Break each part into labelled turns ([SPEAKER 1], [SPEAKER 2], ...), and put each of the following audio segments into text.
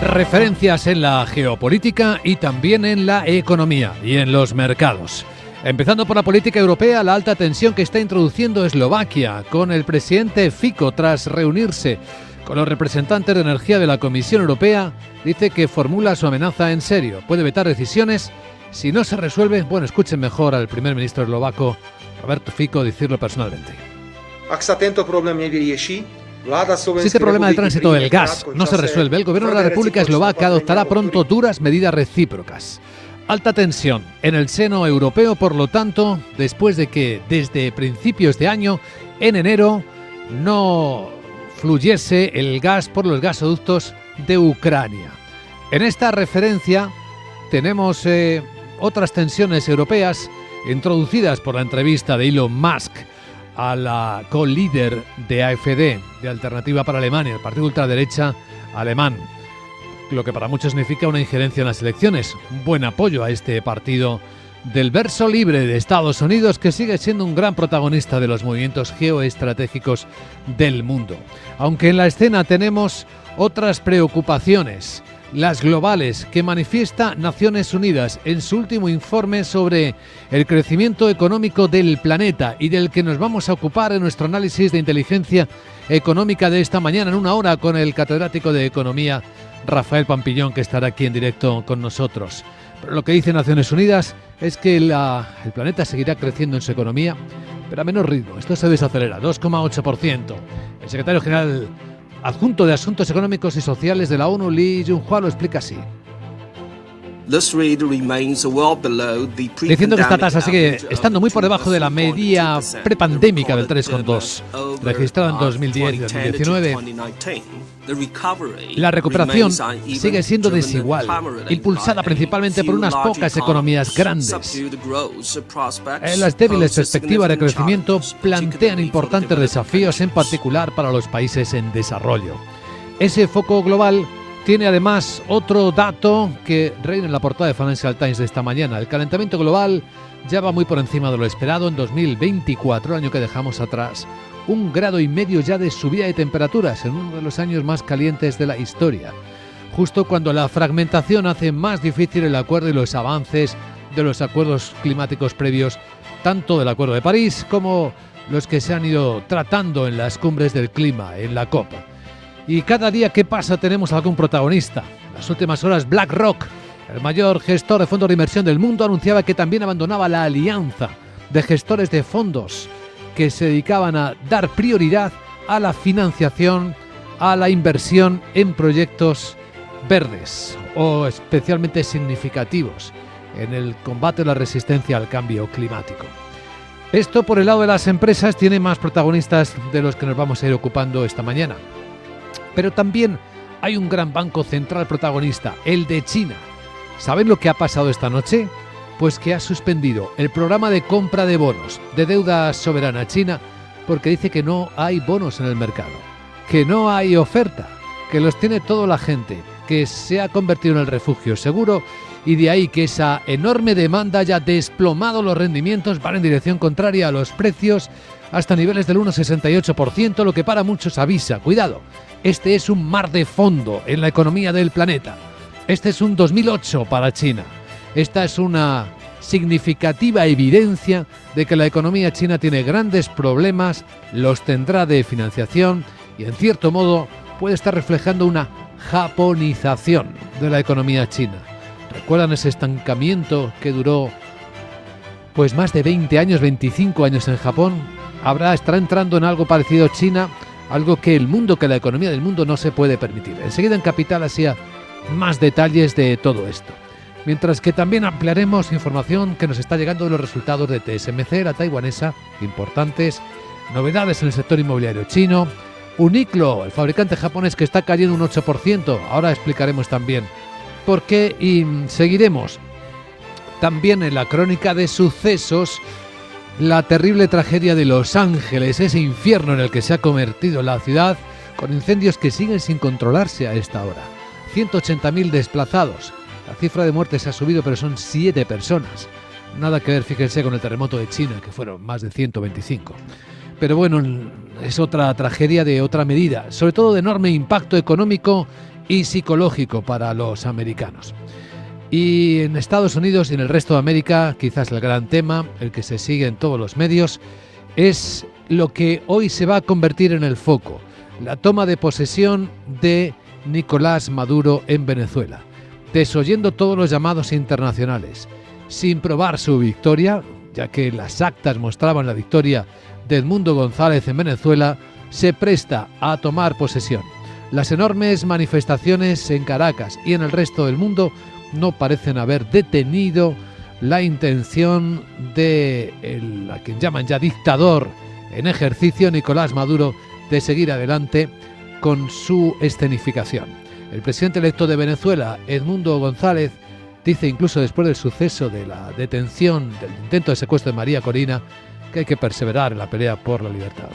[SPEAKER 1] Referencias en la geopolítica y también en la economía y en los mercados. Empezando por la política europea, la alta tensión que está introduciendo Eslovaquia con el presidente Fico tras reunirse con los representantes de energía de la Comisión Europea, dice que formula su amenaza en serio. Puede vetar decisiones si no se resuelve. Bueno, escuchen mejor al primer ministro eslovaco, Robert Fico, decirlo personalmente. Si este problema del tránsito del gas no se resuelve, el gobierno de la República Eslovaca adoptará pronto duras medidas recíprocas. Alta tensión en el seno europeo, por lo tanto, después de que desde principios de año, en enero, no fluyese el gas por los gasoductos de Ucrania. En esta referencia tenemos otras tensiones europeas introducidas por la entrevista de Elon Musk a la co-líder de AfD, de Alternativa para Alemania, el partido ultraderecha alemán, lo que para muchos significa una injerencia en las elecciones, un buen apoyo a este partido del verso libre de Estados Unidos, que sigue siendo un gran protagonista de los movimientos geoestratégicos del mundo. Aunque en la escena tenemos otras preocupaciones, las globales, que manifiesta Naciones Unidas en su último informe sobre el crecimiento económico del planeta y del que nos vamos a ocupar en nuestro análisis de inteligencia económica de esta mañana en una hora con el catedrático de Economía Rafael Pampillón, que estará aquí en directo con nosotros. Pero lo que dice Naciones Unidas es que el planeta seguirá creciendo en su economía, pero a menor ritmo. Esto se desacelera, 2,8%. El secretario general adjunto de Asuntos Económicos y Sociales de la ONU, Lee Jung-hwa, lo explica así. Diciendo que esta tasa sigue estando muy por debajo de la media prepandémica del 3,2, registrada en 2010 y 2019. La recuperación sigue siendo desigual, impulsada principalmente por unas pocas economías grandes. Las débiles perspectivas de crecimiento plantean importantes desafíos, en particular para los países en desarrollo. Ese foco global tiene además otro dato que reina en la portada de Financial Times de esta mañana. El calentamiento global ya va muy por encima de lo esperado. En 2024, el año que dejamos atrás, 1,5 grados ya de subida de temperaturas en uno de los años más calientes de la historia. Justo cuando la fragmentación hace más difícil el acuerdo y los avances de los acuerdos climáticos previos, tanto del Acuerdo de París como los que se han ido tratando en las cumbres del clima, en la COP. Y cada día que pasa tenemos algún protagonista. En las últimas horas, BlackRock, el mayor gestor de fondos de inversión del mundo, anunciaba que también abandonaba la alianza de gestores de fondos que se dedicaban a dar prioridad a la financiación, a la inversión en proyectos verdes o especialmente significativos en el combate a la resistencia al cambio climático. Esto, por el lado de las empresas, tiene más protagonistas de los que nos vamos a ir ocupando esta mañana. Pero también hay un gran banco central protagonista, el de China. ¿Saben lo que ha pasado esta noche? Pues que ha suspendido el programa de compra de bonos de deuda soberana china porque dice que no hay bonos en el mercado, que no hay oferta, que los tiene toda la gente, que se ha convertido en el refugio seguro y de ahí que esa enorme demanda haya desplomado los rendimientos, van en dirección contraria a los precios hasta niveles del 1,68%, lo que para muchos avisa, cuidado, este es un mar de fondo en la economía del planeta. Este es un 2008 para China. Esta es una significativa evidencia de que la economía china tiene grandes problemas, los tendrá de financiación y en cierto modo puede estar reflejando una japonización de la economía china. ¿Recuerdan ese estancamiento que duró pues más de 20 años, 25 años en Japón? Estará entrando en algo parecido China, algo que la economía del mundo no se puede permitir. Enseguida en Capital Asia más detalles de todo esto. Mientras que también ampliaremos información que nos está llegando de los resultados de TSMC, la taiwanesa, importantes, novedades en el sector inmobiliario chino, Uniqlo, el fabricante japonés que está cayendo un 8%, ahora explicaremos también por qué y seguiremos también en la crónica de sucesos la terrible tragedia de Los Ángeles, ese infierno en el que se ha convertido la ciudad con incendios que siguen sin controlarse a esta hora. 180.000 desplazados. La cifra de muertes ha subido, pero son 7 personas. Nada que ver, fíjense, con el terremoto de China, que fueron más de 125. Pero bueno, es otra tragedia de otra medida, sobre todo de enorme impacto económico y psicológico para los americanos. Y en Estados Unidos y en el resto de América, quizás el gran tema, el que se sigue en todos los medios, es lo que hoy se va a convertir en el foco, la toma de posesión de Nicolás Maduro en Venezuela, desoyendo todos los llamados internacionales, sin probar su victoria, ya que las actas mostraban la victoria de Edmundo González en Venezuela, se presta a tomar posesión. Las enormes manifestaciones en Caracas y en el resto del mundo no parecen haber detenido la intención de a quien llaman ya dictador en ejercicio, Nicolás Maduro, de seguir adelante con su escenificación. El presidente electo de Venezuela, Edmundo González, dice incluso después del suceso de la detención, del intento de secuestro de María Corina, que hay que perseverar en la pelea por la libertad.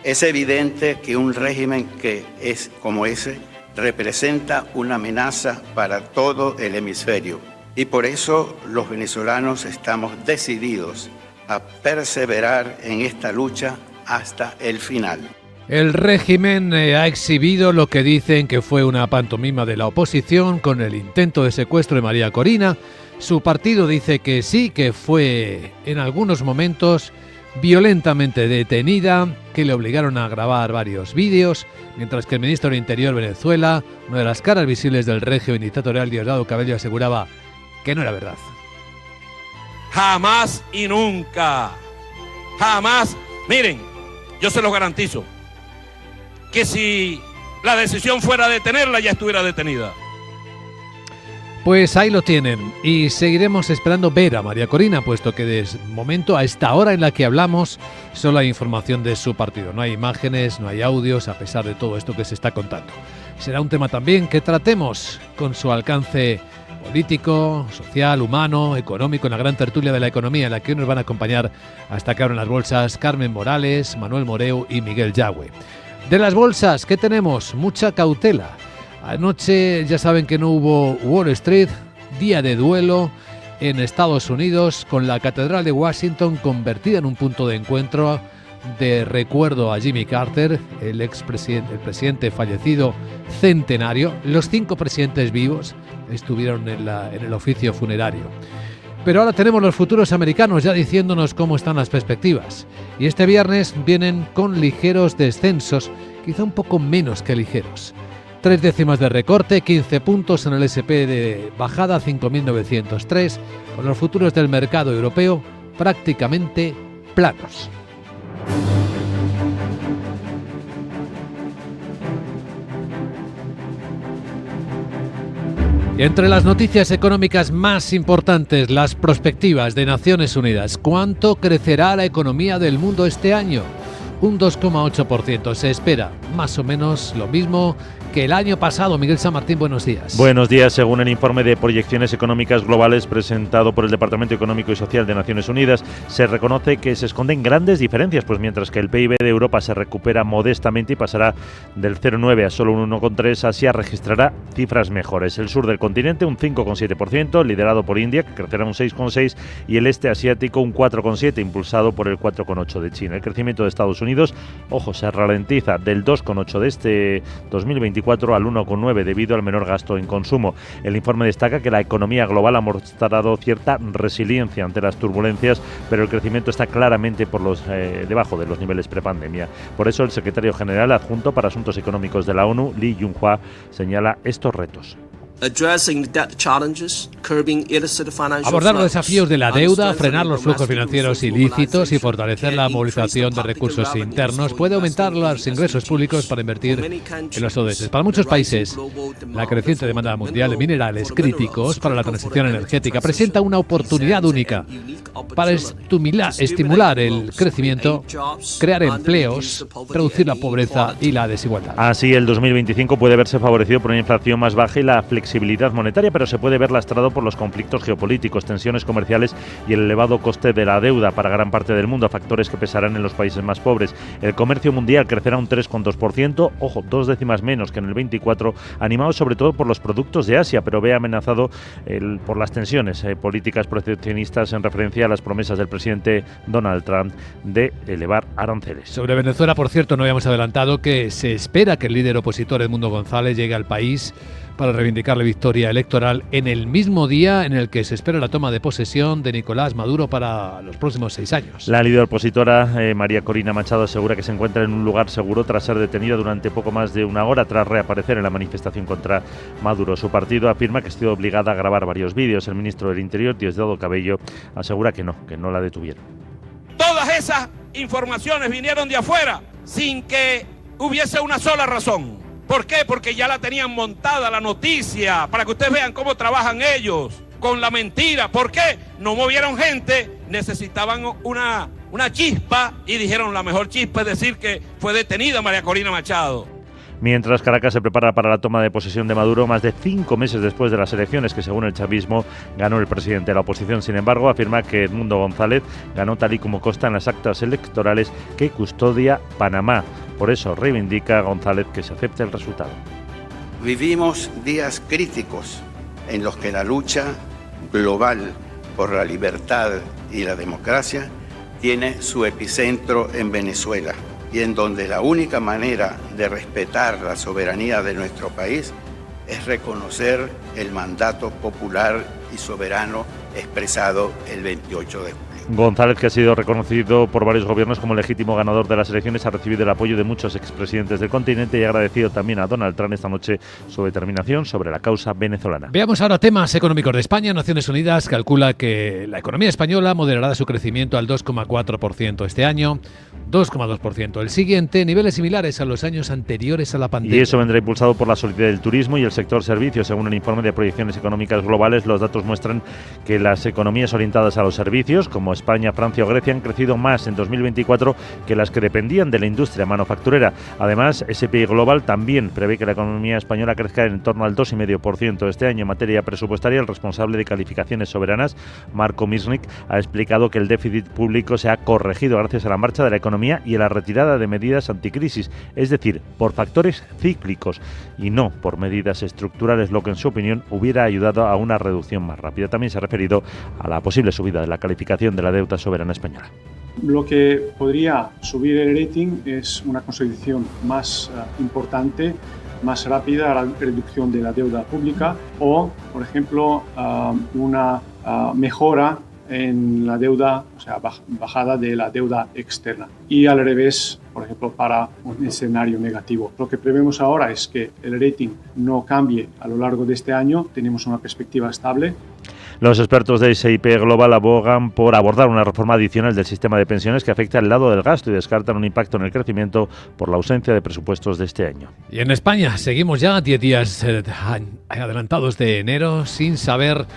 [SPEAKER 2] Es evidente que un régimen que es como ese representa una amenaza para todo el hemisferio y por eso los venezolanos estamos decididos a perseverar en esta lucha hasta el final.
[SPEAKER 1] El régimen ha exhibido lo que dicen que fue una pantomima de la oposición con el intento de secuestro de María Corina. Su partido dice que sí, que fue en algunos momentos violentamente detenida, que le obligaron a grabar varios vídeos, mientras que el ministro del Interior de Venezuela, una de las caras visibles del régimen dictatorial, Diosdado Cabello, aseguraba que no era verdad.
[SPEAKER 3] Jamás y nunca, jamás, miren, yo se los garantizo, que si la decisión fuera detenerla, ya estuviera detenida.
[SPEAKER 1] Pues ahí lo tienen y seguiremos esperando ver a María Corina, puesto que de momento, a esta hora en la que hablamos, solo hay información de su partido. No hay imágenes, no hay audios, a pesar de todo esto que se está contando. Será un tema también que tratemos con su alcance político, social, humano, económico, en la gran tertulia de la economía, en la que hoy nos van a acompañar hasta que abran las bolsas Carmen Morales, Manuel Moreu y Miguel Yagüe. De las bolsas, ¿qué tenemos? Mucha cautela. Anoche ya saben que no hubo Wall Street, día de duelo en Estados Unidos, con la Catedral de Washington convertida en un punto de encuentro de recuerdo a Jimmy Carter, el presidente fallecido centenario. Los 5 presidentes vivos estuvieron en el oficio funerario. Pero ahora tenemos los futuros americanos ya diciéndonos cómo están las perspectivas. Y este viernes vienen con ligeros descensos, quizá un poco menos que ligeros. 3 décimas de recorte, 15 puntos en el S&P de bajada, 5.903, con los futuros del mercado europeo prácticamente planos. Y entre las noticias económicas más importantes, las perspectivas de Naciones Unidas. ¿Cuánto crecerá la economía del mundo este año? Un 2,8%. Se espera más o menos lo mismo que el año pasado. Miguel San Martín, buenos días.
[SPEAKER 4] Buenos días. Según el informe de proyecciones económicas globales presentado por el Departamento Económico y Social de Naciones Unidas, se reconoce que se esconden grandes diferencias, pues mientras que el PIB de Europa se recupera modestamente y pasará del 0,9 a solo un 1,3, Asia registrará cifras mejores. El sur del continente un 5,7%, liderado por India, que crecerá un 6,6%, y el este asiático un 4,7%, impulsado por el 4,8% de China. El crecimiento de Estados Unidos, ojo, se ralentiza del 2,8% de este 2024 al 1,9% debido al menor gasto en consumo. El informe destaca que la economía global ha mostrado cierta resiliencia ante las turbulencias, pero el crecimiento está claramente por debajo de los niveles prepandemia. Por eso el secretario general adjunto para Asuntos Económicos de la ONU, Lee Junhua, señala estos retos.
[SPEAKER 1] Abordar los desafíos de la deuda, frenar los flujos financieros ilícitos y fortalecer la movilización de recursos internos puede aumentar los ingresos públicos para invertir en los ODS. Para muchos países, la creciente demanda mundial de minerales críticos para la transición energética presenta una oportunidad única para estimular el crecimiento, crear empleos, reducir la pobreza y la desigualdad.
[SPEAKER 4] Así, el 2025 puede verse favorecido por una inflación más baja y la flexibilidad flexibilidad monetaria, pero se puede ver lastrado por los conflictos geopolíticos, tensiones comerciales y el elevado coste de la deuda para gran parte del mundo, factores que pesarán en los países más pobres. El comercio mundial crecerá un 3,2%, ojo, 2 décimas menos que en el 24, animado sobre todo por los productos de Asia, pero ve amenazado por las tensiones políticas proteccionistas en referencia a las promesas del presidente Donald Trump de elevar aranceles.
[SPEAKER 1] Sobre Venezuela, por cierto, no habíamos adelantado que se espera que el líder opositor Edmundo González llegue al país para reivindicar la victoria electoral en el mismo día en el que se espera la toma de posesión de Nicolás Maduro para los próximos 6 años.
[SPEAKER 4] La líder opositora, María Corina Machado, asegura que se encuentra en un lugar seguro tras ser detenida durante poco más de una hora tras reaparecer en la manifestación contra Maduro. Su partido afirma que ha sido obligada a grabar varios vídeos. El ministro del Interior, Diosdado Cabello, asegura que no la detuvieron.
[SPEAKER 3] Todas esas informaciones vinieron de afuera sin que hubiese una sola razón. ¿Por qué? Porque ya la tenían montada la noticia, para que ustedes vean cómo trabajan ellos, con la mentira. ¿Por qué? No movieron gente, necesitaban una chispa y dijeron la mejor chispa es decir que fue detenida María Corina Machado.
[SPEAKER 4] Mientras Caracas se prepara para la toma de posesión de Maduro más de 5 meses después de las elecciones que, según el chavismo, ganó el presidente. La oposición, sin embargo, afirma que Edmundo González ganó tal y como consta en las actas electorales que custodia Panamá. Por eso reivindica a González que se acepte el resultado.
[SPEAKER 2] Vivimos días críticos en los que la lucha global por la libertad y la democracia tiene su epicentro en Venezuela, y en donde la única manera de respetar la soberanía de nuestro país es reconocer el mandato popular y soberano expresado el 28 de julio.
[SPEAKER 4] González, que ha sido reconocido por varios gobiernos como legítimo ganador de las elecciones, ha recibido el apoyo de muchos expresidentes del continente y ha agradecido también a Donald Trump esta noche su determinación sobre la causa venezolana.
[SPEAKER 1] Veamos ahora temas económicos de España. Naciones Unidas calcula que la economía española moderará su crecimiento al 2,4% este año, 2,2% el siguiente, niveles similares a los años anteriores a la pandemia.
[SPEAKER 4] Y eso vendrá impulsado por la solidez del turismo y el sector servicios. Según el informe de proyecciones económicas globales, los datos muestran que las economías orientadas a los servicios, como España, Francia o Grecia, han crecido más en 2024 que las que dependían de la industria manufacturera. Además, S&P Global también prevé que la economía española crezca en torno al 2,5% este año. En materia presupuestaria, el responsable de calificaciones soberanas, Marco Misnik, ha explicado que el déficit público se ha corregido gracias a la marcha de la economía y a la retirada de medidas anticrisis, es decir, por factores cíclicos y no por medidas estructurales, lo que en su opinión hubiera ayudado a una reducción más rápida. También se ha referido a la posible subida de la calificación de la deuda soberana española.
[SPEAKER 5] Lo que podría subir el rating es una consolidación más importante, más rápida, la reducción de la deuda pública o, por ejemplo, una mejora en la deuda, o sea, bajada de la deuda externa. Y al revés, por ejemplo, para un escenario negativo. Lo que prevemos ahora es que el rating no cambie a lo largo de este año, tenemos una perspectiva estable.
[SPEAKER 4] Los expertos de S&P Global abogan por abordar una reforma adicional del sistema de pensiones que afecte al lado del gasto y descartan un impacto en el crecimiento por la ausencia de presupuestos de este año.
[SPEAKER 1] Y en España seguimos ya 10 días adelantados de enero sin saber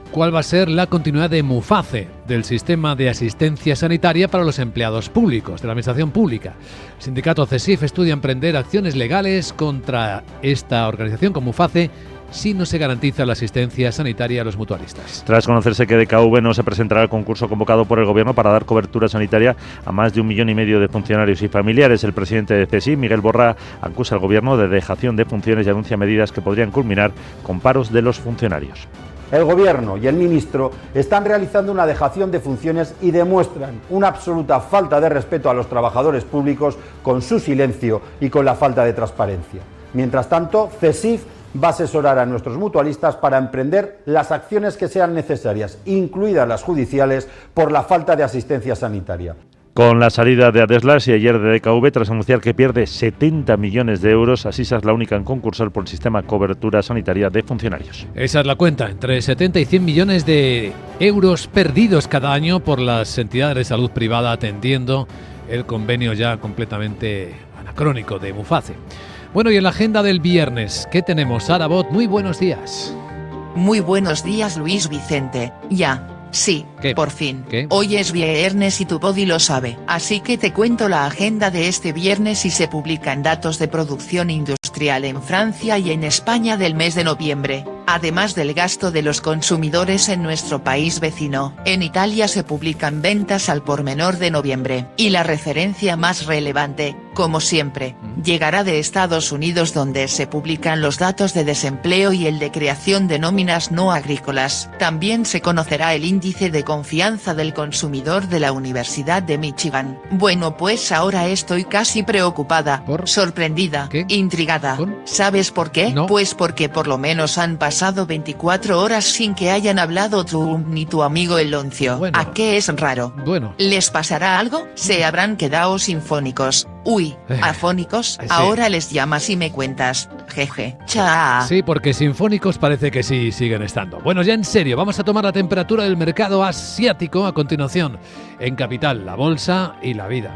[SPEAKER 1] cuál va a ser la continuidad de MUFACE, del sistema de asistencia sanitaria para los empleados públicos, de la administración pública. El sindicato CESIF estudia emprender acciones legales contra esta organización con MUFACE si no se garantiza la asistencia sanitaria a los mutualistas.
[SPEAKER 4] Tras conocerse que DKV no se presentará al concurso convocado por el Gobierno para dar cobertura sanitaria a más de 1,5 millones de funcionarios y familiares, el presidente de CESIF, Miguel Borra, acusa al Gobierno de dejación de funciones y anuncia medidas que podrían culminar con paros de los funcionarios.
[SPEAKER 6] El Gobierno y el Ministro están realizando una dejación de funciones y demuestran una absoluta falta de respeto a los trabajadores públicos con su silencio y con la falta de transparencia. Mientras tanto, CESIF va a asesorar a nuestros mutualistas para emprender las acciones que sean necesarias, incluidas las judiciales, por la falta de asistencia sanitaria.
[SPEAKER 4] Con la salida de Adeslas y ayer de DKV, tras anunciar que pierde 70 millones de euros, Asisa es la única en concursar por el sistema de cobertura sanitaria de funcionarios.
[SPEAKER 1] Esa es la cuenta, entre 70 y 100 millones de euros perdidos cada año por las entidades de salud privada atendiendo el convenio ya completamente anacrónico de MUFACE. Bueno, y en la agenda del viernes, ¿qué tenemos? Sara Bot, muy buenos días.
[SPEAKER 7] Muy buenos días, Luis Vicente. Ya. Sí,
[SPEAKER 1] ¿qué?
[SPEAKER 7] Por fin.
[SPEAKER 1] ¿Qué?
[SPEAKER 7] Hoy es viernes y tu body lo sabe. Así que te cuento la agenda de este viernes y se publican datos de producción industrial en Francia y en España del mes de noviembre. Además del gasto de los consumidores en nuestro país vecino, en Italia se publican ventas al por menor de noviembre, y la referencia más relevante, como siempre, llegará de Estados Unidos, donde se publican los datos de desempleo y el de creación de nóminas no agrícolas. También se conocerá el índice de confianza del consumidor de la Universidad de Michigan. Bueno, pues ahora estoy casi preocupada, sorprendida, intrigada. ¿Sabes por qué?
[SPEAKER 1] No.
[SPEAKER 7] Pues porque por lo menos han pasado 24 horas sin que hayan hablado Trump ni tu amigo el Loncio.
[SPEAKER 1] Bueno.
[SPEAKER 7] ¿A qué es raro?
[SPEAKER 1] Bueno.
[SPEAKER 7] ¿Les pasará algo? ¿Se habrán quedado sinfónicos? Uy, afónicos,
[SPEAKER 1] sí.
[SPEAKER 7] Ahora les llamas y me cuentas. Jeje, cha.
[SPEAKER 1] Sí, porque sinfónicos parece que sí siguen estando. Bueno, ya en serio, vamos a tomar la temperatura del mercado asiático a continuación. En Capital, la bolsa y la vida.